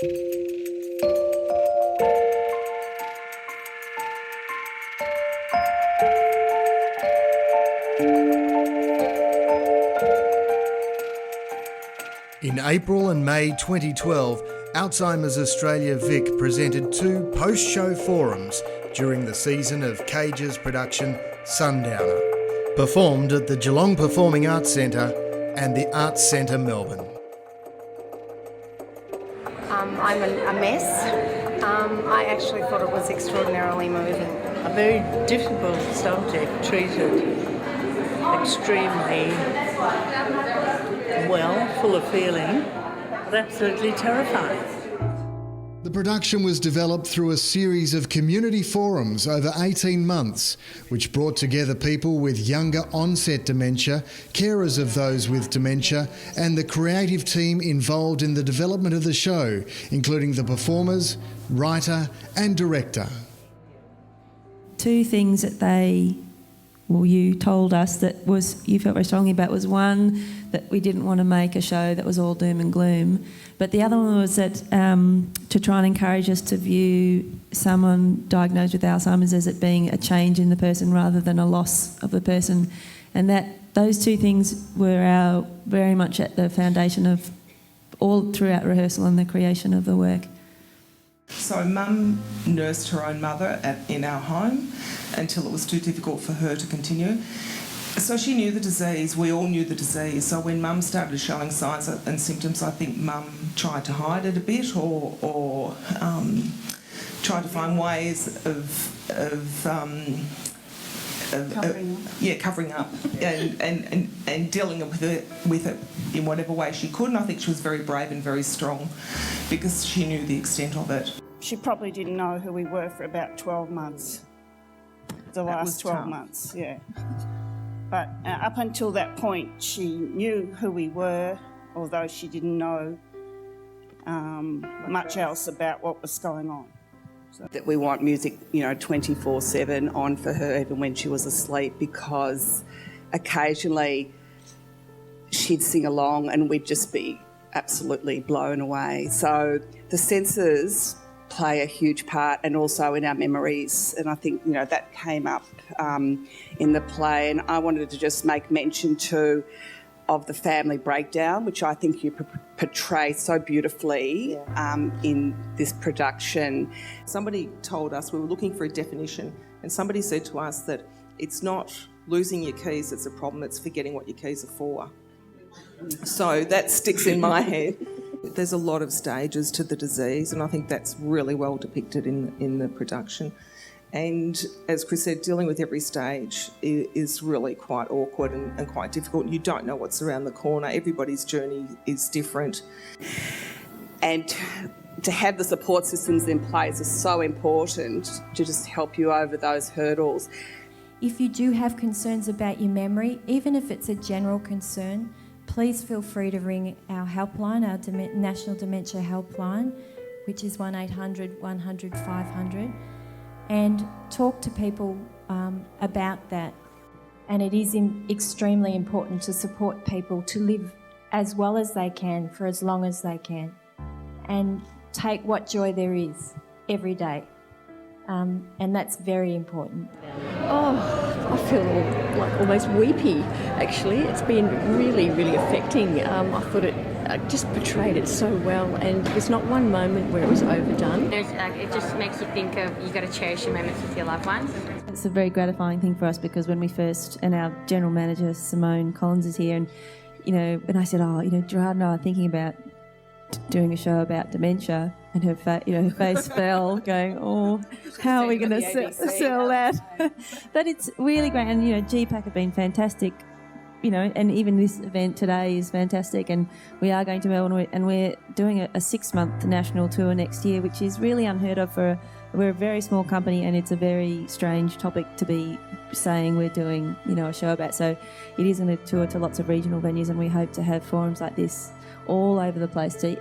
In April and May 2012, Alzheimer's Australia Vic presented 2 post-show forums during the season of KAGE's production Sundowner, performed at the Geelong Performing Arts Centre and the Arts Centre Melbourne. I'm a mess. I actually thought it was extraordinarily moving. A very difficult subject, treated extremely well, full of feeling, but absolutely terrifying. The production was developed through a series of community forums over 18 months, which brought together people with younger onset dementia, carers of those with dementia, and the creative team involved in the development of the show, including the performers, writer and director. 2 things that you told us that you felt very strongly about was, one, that we didn't want to make a show that was all doom and gloom, but the other one was that to try and encourage us to view someone diagnosed with Alzheimer's as it being a change in the person rather than a loss of the person, and that those 2 things were very much at the foundation of all throughout rehearsal and the creation of the work. So Mum nursed her own mother in our home until it was too difficult for her to continue. So she knew the disease, we all knew the disease. So when Mum started showing signs and symptoms, I think Mum tried to hide it a bit or tried to find ways of covering up and dealing with it in whatever way she could. And I think she was very brave and very strong because she knew the extent of it. She probably didn't know who we were for about 12 months. The last 12 months, yeah. But up until that point, she knew who we were, although she didn't know much else about what was going on. So. That we want music, 24/7 on for her, even when she was asleep, because occasionally she'd sing along and we'd just be absolutely blown away. So the senses play a huge part, and also in our memories, and I think that came up in the play, and I wanted to just make mention too of the family breakdown, which I think you portray so beautifully in this production. Somebody told us, we were looking for a definition, and somebody said to us that it's not losing your keys that's a problem, it's forgetting what your keys are for. So that sticks in my head. There's a lot of stages to the disease, and I think that's really well depicted in the production. And as Chris said, dealing with every stage is really quite awkward and quite difficult. You don't know what's around the corner. Everybody's journey is different. And to have the support systems in place is so important to just help you over those hurdles. If you do have concerns about your memory, even if it's a general concern, please feel free to ring our helpline, our National Dementia Helpline, which is 1800 100 500, and talk to people about that. And it is extremely important to support people to live as well as they can for as long as they can, and take what joy there is every day. And that's very important. Oh, I feel like almost weepy, actually. It's been really, really affecting. I thought it just portrayed it so well, and there's not one moment where it was overdone. It just makes you think of, you've got to cherish your moments with your loved ones. It's a very gratifying thing for us, because when we first, and our general manager, Simone Collins, is here, and, when I said, Gerard and I are thinking about doing a show about dementia, and her face fell, going, how are we going to sell that? But it's really great, and GPAC have been fantastic, and even this event today is fantastic, and we are going to Melbourne, and we're doing a 6-month national tour next year, which is really unheard of we're a very small company, and it's a very strange topic to be saying we're doing a show about. So it is going to tour to lots of regional venues, and we hope to have forums like this all over the place to,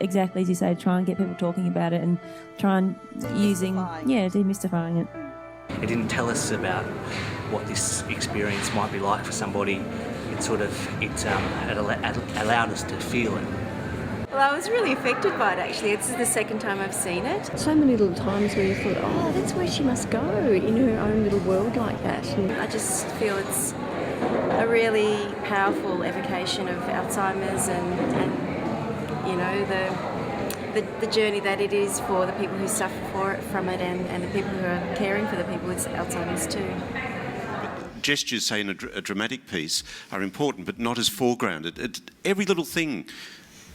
exactly as you say, try and get people talking about it and try and demystifying it. It didn't tell us about what this experience might be like for somebody. It allowed us to feel it. Well, I was really affected by it actually. This is the second time I've seen it. So many little times where you thought, oh, that's where she must go, in her own little world like that. And I just feel it's a really powerful evocation of Alzheimer's and you know, the journey that it is for the people who suffer from it and the people who are caring for the people with Alzheimer's too. Gestures, say, in a dramatic piece are important, but not as foregrounded. Every little thing,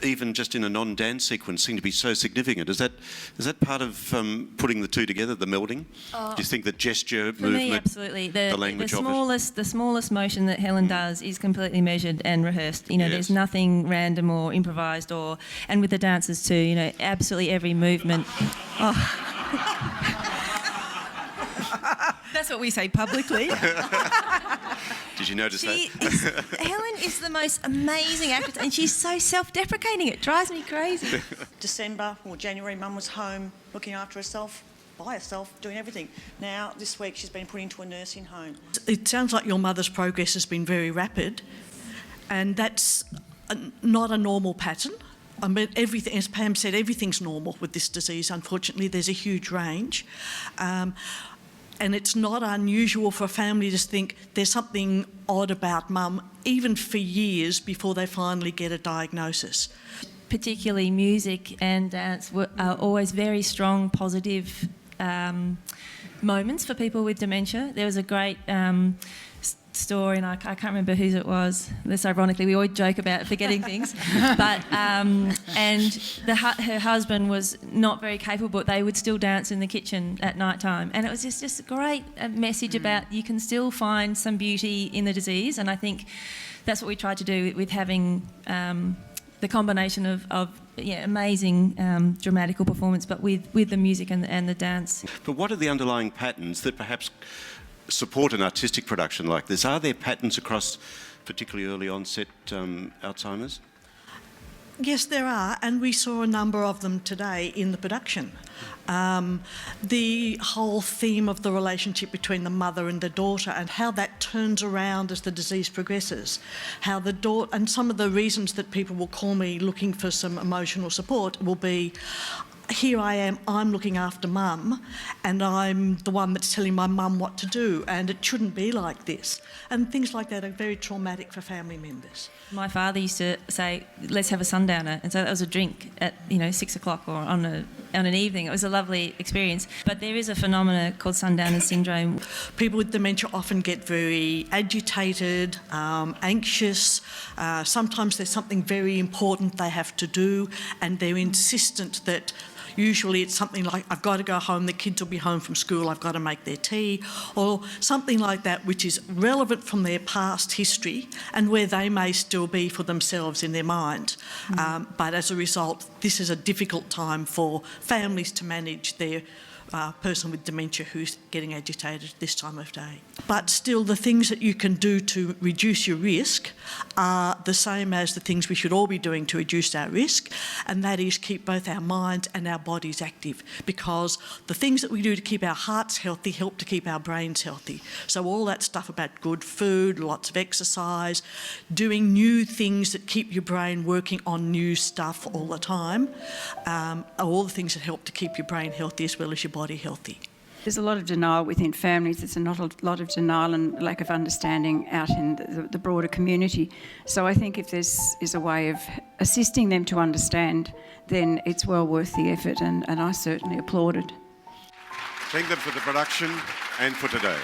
even just in a non-dance sequence, seem to be so significant. Is that part of putting the two together, the melding? Do you think that gesture, For movement, me, absolutely. the language of it? The smallest motion that Helen does is completely measured and rehearsed. You know, Yes. there's nothing random or improvised and with the dancers too, you know, absolutely every movement. Oh. That's what we say publicly. Did you notice that? Helen is the most amazing actress and she's so self-deprecating. It drives me crazy. December or January, Mum was home looking after herself, by herself, doing everything. Now, this week, she's been put into a nursing home. It sounds like your mother's progress has been very rapid, and that's not a normal pattern. I mean, everything, as Pam said, everything's normal with this disease. Unfortunately, there's a huge range. And it's not unusual for a family to think there's something odd about Mum, even for years before they finally get a diagnosis. Particularly music and dance are always very strong, positive moments for people with dementia. There was a great story, and I can't remember whose it was. This, ironically, we always joke about forgetting things. But and her husband was not very capable, but they would still dance in the kitchen at night time. And it was just a great message about you can still find some beauty in the disease. And I think that's what we tried to do with having the combination of amazing dramatical performance, but with the music and the dance. But what are the underlying patterns that perhaps support an artistic production like this? Are there patterns across particularly early onset Alzheimer's? Yes, there are, and we saw a number of them today in the production. The whole theme of the relationship between the mother and the daughter and how that turns around as the disease progresses. How the daughter, and some of the reasons that people will call me looking for some emotional support will be, here I am, I'm looking after Mum, and I'm the one that's telling my mum what to do, and it shouldn't be like this. And things like that are very traumatic for family members. My father used to say, let's have a Sundowner, and so that was a drink at 6 o'clock or on an evening. It was a lovely experience. But there is a phenomenon called Sundowner syndrome. People with dementia often get very agitated, anxious. Sometimes there's something very important they have to do, and they're insistent that usually it's something like, I've got to go home, the kids will be home from school, I've got to make their tea, or something like that which is relevant from their past history and where they may still be for themselves in their mind. But as a result, this is a difficult time for families to manage their person with dementia who's getting agitated this time of day. But still, the things that you can do to reduce your risk are the same as the things we should all be doing to reduce our risk, and that is keep both our minds and our bodies active, because the things that we do to keep our hearts healthy help to keep our brains healthy. So all that stuff about good food, lots of exercise, doing new things that keep your brain working on new stuff all the time, are all the things that help to keep your brain healthy as well as your body healthy. There's a lot of denial within families. There's not a lot of denial and lack of understanding out in the broader community. So I think if there's a way of assisting them to understand, then it's well worth the effort, and I certainly applaud it. Thank them for the production and for today.